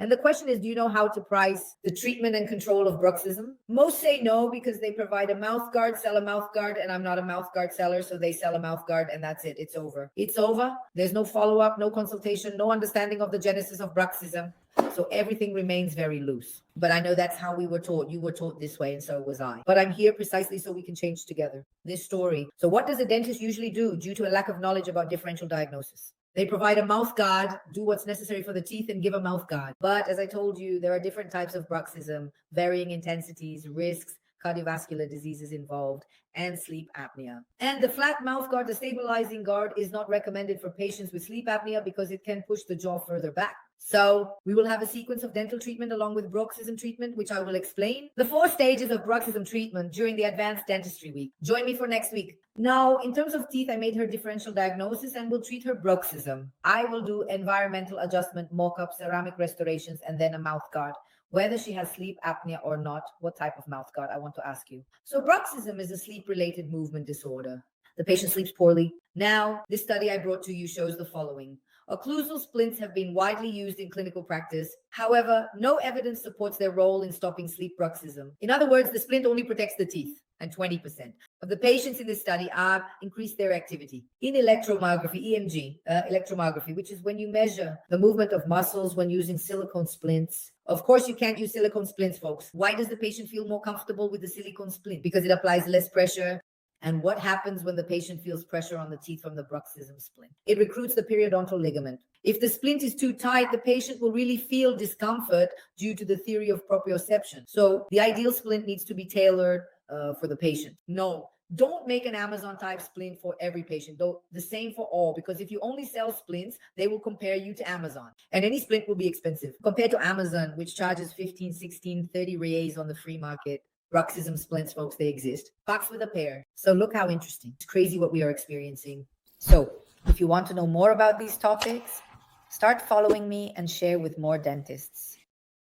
And the question is, do you know how to price the treatment and control of bruxism? Most say no because they provide a mouth guard, sell a mouth guard, and I'm not a mouth guard seller, so they sell a mouth guard and that's it. It's over. It's over. There's no follow-up, no consultation, no understanding of the genesis of bruxism. So everything remains very loose. But I know that's how we were taught. You were taught this way, and so was I. But I'm here precisely so we can change together. This story. So what does a dentist usually do due to a lack of knowledge about differential diagnosis? They provide a mouth guard, do what's necessary for the teeth, and give a mouth guard. But as I told you, there are different types of bruxism, varying intensities, risks, cardiovascular diseases involved, and sleep apnea. And the flat mouth guard, the stabilizing guard, is not recommended for patients with sleep apnea because it can push the jaw further back. So we will have a sequence of dental treatment along with bruxism treatment, which I will explain. The 4 stages of bruxism treatment during the Advanced Dentistry Week. Join me for next week. Now, in terms of teeth, I made her differential diagnosis and will treat her bruxism. I will do environmental adjustment, mock-up, ceramic restorations, and then a mouth guard. Whether she has sleep apnea or not, what type of mouth guard, I want to ask you. So bruxism is a sleep-related movement disorder. The patient sleeps poorly. Now, this study I brought to you shows the following. Occlusal splints have been widely used in clinical practice. However, no evidence supports their role in stopping sleep bruxism. In other words, the splint only protects the teeth, and 20% of the patients in this study are increased their activity. In electromyography, EMG, electromyography, which is when you measure the movement of muscles when using silicone splints. Of course, you can't use silicone splints, folks. Why does the patient feel more comfortable with the silicone splint? Because it applies less pressure. And what happens when the patient feels pressure on the teeth from the bruxism splint? It recruits the periodontal ligament. If the splint is too tight, the patient will really feel discomfort due to the theory of proprioception. So the ideal splint needs to be tailored for the patient. No, don't make an Amazon type splint for every patient. Though the same for all, because if you only sell splints, they will compare you to Amazon. And any splint will be expensive. Compared to Amazon, which charges 15, 16, 30 reais on the free market. Bruxism splints, folks, they exist. Box with a pair. So look how interesting. It's crazy what we are experiencing. So if you want to know more about these topics, start following me and share with more dentists.